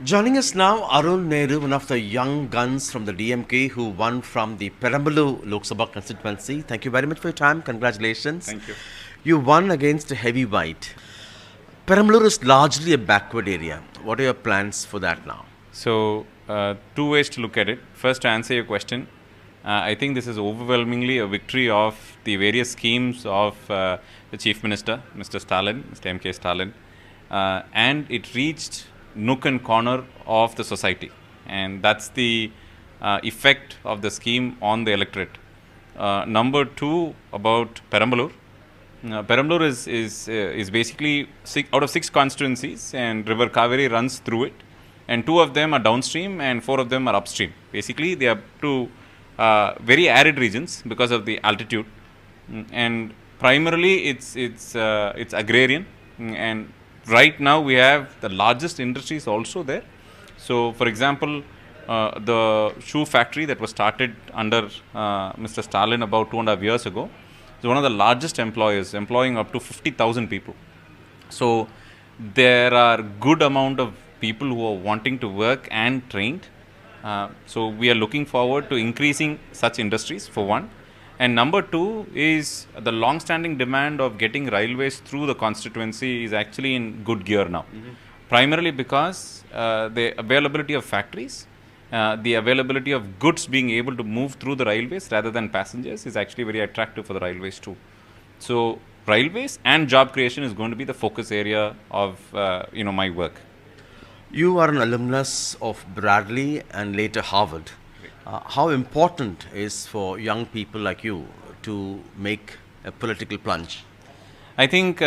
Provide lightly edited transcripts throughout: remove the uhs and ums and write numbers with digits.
Joining us now, Arun Nehru, one of the young guns from the DMK who won from the Perambalur Lok Sabha constituency. Thank you very much for your time. Congratulations. Thank you. You won against a heavyweight. Perambalur is largely a backward area. What are your plans for that now? So, two ways to look at it. First, to answer your question, I think this is overwhelmingly a victory of the various schemes of the Chief Minister, Mr. Stalin, Mr. M.K. Stalin, and it reached nook and corner of the society, and that's the effect of the scheme on the electorate. Number two, about Perambalur. Perambalur is basically out of 6 constituencies, and River Kaveri runs through it, and 2 of them are downstream and 4 of them are upstream. Basically, they are two very arid regions because of the altitude, and primarily it's agrarian, and right now we have the largest industries also there. So, for example, the shoe factory that was started under Mr. Stalin about 2.5 years ago is one of the largest employers, employing up to 50,000 people. So, there are good amount of people who are wanting to work and trained. So, we are looking forward to increasing such industries, for one. And number two is the long-standing demand of getting railways through the constituency is actually in good gear now. Primarily because the availability of factories, the availability of goods being able to move through the railways rather than passengers is actually very attractive for the railways too. So, railways and job creation is going to be the focus area of my work. You are an alumnus of Bradley and later Harvard. How important is for young people like you to make a political plunge? I think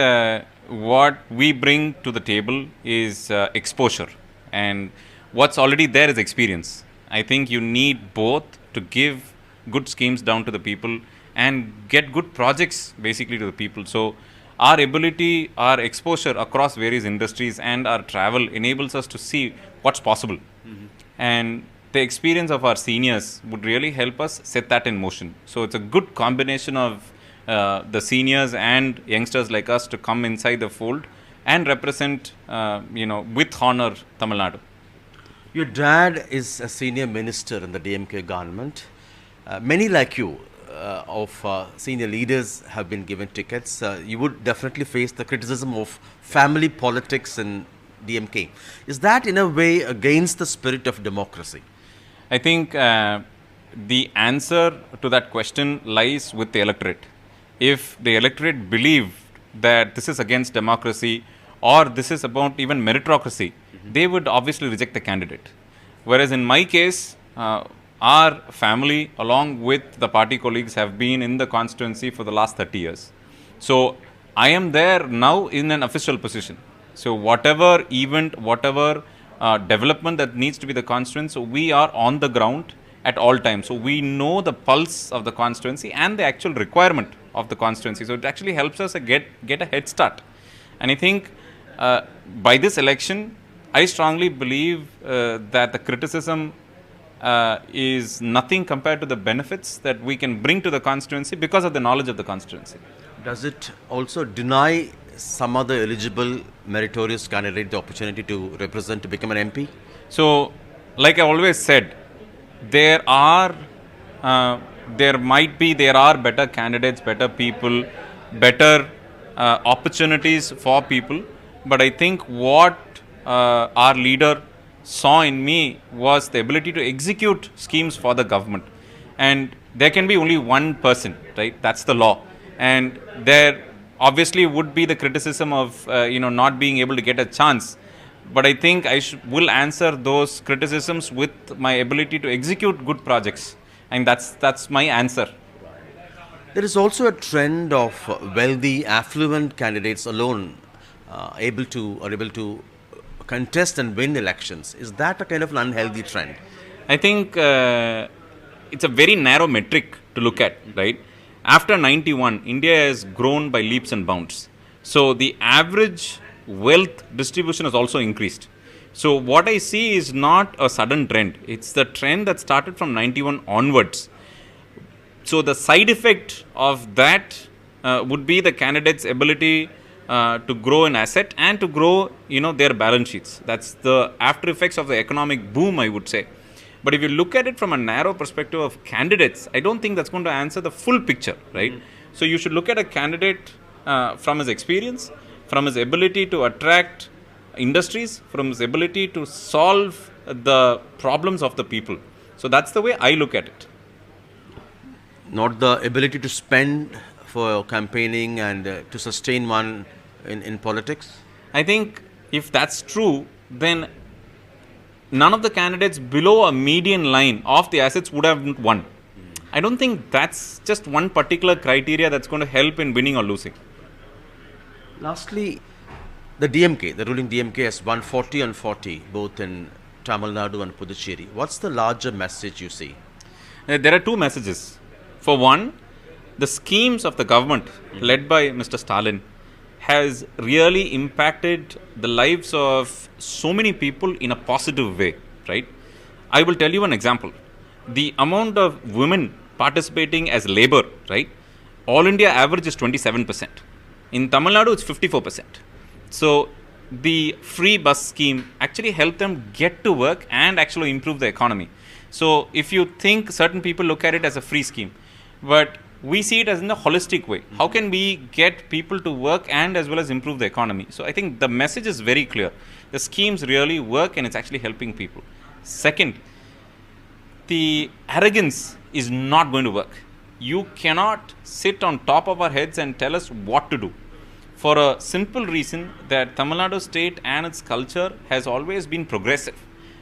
what we bring to the table is exposure, and what's already there is experience. I think you need both to give good schemes down to the people and get good projects basically to the people. So, our ability, our exposure across various industries and our travel enables us to see what's possible. And the experience of our seniors would really help us set that in motion. So, it's a good combination of the seniors and youngsters like us to come inside the fold and represent, with honor, Tamil Nadu. Your dad is a senior minister in the DMK government. Many like you of senior leaders have been given tickets. You would definitely face the criticism of family politics in DMK. Is that in a way against the spirit of democracy? I think the answer to that question lies with the electorate. If the electorate believed that this is against democracy or this is about even meritocracy, they would obviously reject the candidate. Whereas in my case, our family along with the party colleagues have been in the constituency for the last 30 years. So, I am there now in an official position. So, whatever event, whatever development that needs to be the constituency, so we are on the ground at all times. So, we know the pulse of the constituency and the actual requirement of the constituency. So, it actually helps us get a head start. And I think by this election, I strongly believe that the criticism is nothing compared to the benefits that we can bring to the constituency because of the knowledge of the constituency. Does it also deny some other eligible meritorious candidate the opportunity to represent, to become an MP? So, like I always said, there are better candidates, better people, better opportunities for people. But I think what our leader saw in me was the ability to execute schemes for the government. And there can be only one person, right? That's the law. And there obviously would be the criticism of not being able to get a chance. But I think I will answer those criticisms with my ability to execute good projects. And that's my answer. There is also a trend of wealthy, affluent candidates alone able to contest and win elections. Is that a kind of an unhealthy trend? I think it's a very narrow metric to look at, right? After 91, India has grown by leaps and bounds. So, the average wealth distribution has also increased. So, what I see is not a sudden trend. It's the trend that started from 91 onwards. So, the side effect of that would be the candidate's ability to grow in asset and to grow, their balance sheets. That's the after effects of the economic boom, I would say. But if you look at it from a narrow perspective of candidates, I don't think that's going to answer the full picture, right? So you should look at a candidate from his experience, from his ability to attract industries, from his ability to solve the problems of the people. So that's the way I look at it. Not the ability to spend for campaigning and to sustain one in politics? I think if that's true, then none of the candidates below a median line of the assets would have won. I don't think that's just one particular criteria that's going to help in winning or losing. Lastly, the DMK, the ruling DMK has won 40 on 40, both in Tamil Nadu and Puducherry. What's the larger message you see? There are two messages. For one, the schemes of the government led by Mr. Stalin has really impacted the lives of so many people in a positive way, right? I will tell you an example. The amount of women participating as labor, right? All India average is 27%. In Tamil Nadu, it's 54%. So the free bus scheme actually helped them get to work and actually improve the economy. So if you think certain people look at it as a free scheme, but we see it as in a holistic way. How can we get people to work and as well as improve the economy? So I think the message is very clear. The schemes really work and it's actually helping people. Second, the arrogance is not going to work. You cannot sit on top of our heads and tell us what to do. For a simple reason that Tamil Nadu state and its culture has always been progressive.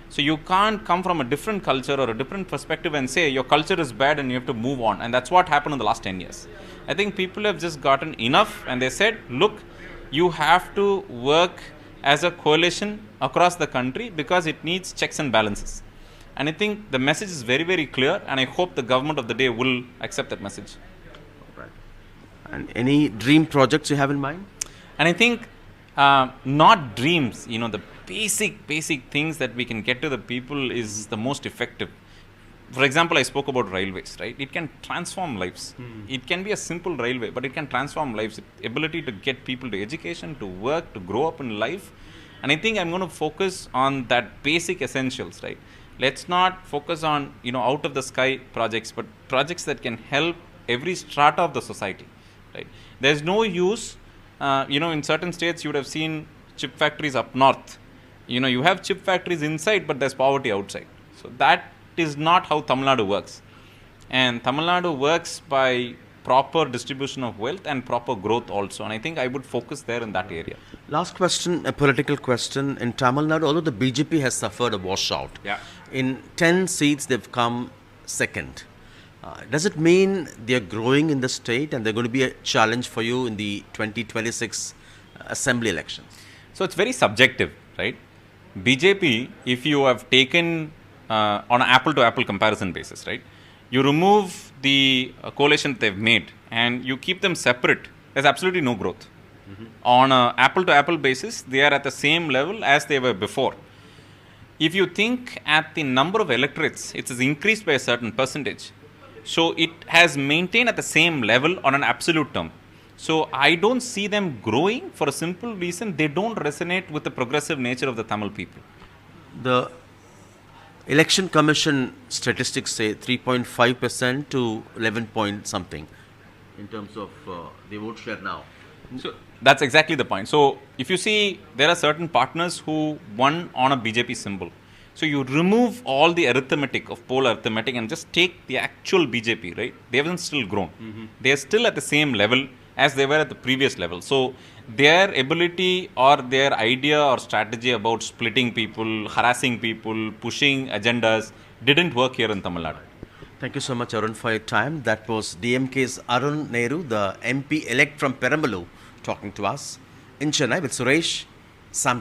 So you can't come from a different culture or a different perspective and say your culture is bad and you have to move on. And that's what happened in the last 10 years. I think people have just gotten enough and they said, look, you have to work as a coalition across the country because it needs checks and balances. And I think the message is very, very clear and I hope the government of the day will accept that message. Right. And any dream projects you have in mind? And I think not dreams, the basic things that we can get to the people is the most effective. For example, I spoke about railways, right? It can transform lives. It can be a simple railway, but it can transform lives. Ability to get people to education, to work, to grow up in life. And I think I'm going to focus on that basic essentials, right? Let's not focus on, out of the sky projects, but projects that can help every strata of the society, right? There's no use, in certain states you would have seen chip factories up north. You have chip factories inside, but there's poverty outside. So that is not how Tamil Nadu works. And Tamil Nadu works by proper distribution of wealth and proper growth also. And I think I would focus there in that area. Last question, a political question. In Tamil Nadu, although the BJP has suffered a washout, in 10 seats they've come second. Does it mean they're growing in the state and they're going to be a challenge for you in the 2026 assembly elections? So it's very subjective, right? BJP, if you have taken on an apple-to-apple comparison basis, right? You remove the coalition they've made and you keep them separate, there's absolutely no growth. On an apple-to-apple basis, they are at the same level as they were before. If you think at the number of electorates, it has increased by a certain percentage. So it has maintained at the same level on an absolute term. So I don't see them growing for a simple reason. They don't resonate with the progressive nature of the Tamil people. The Election Commission statistics say 3.5% to 11 point something in terms of the vote share now. So that's exactly the point. So if you see, there are certain partners who won on a BJP symbol. So you remove all the arithmetic of poll arithmetic and just take the actual BJP, right? They haven't still grown. They are still at the same level as they were at the previous level. So their ability or their idea or strategy about splitting people, harassing people, pushing agendas didn't work here in Tamil Nadu. Thank you so much, Arun, for your time. That was DMK's Arun Nehru, the MP elect from Perambalur, talking to us in Chennai with Suresh Sam.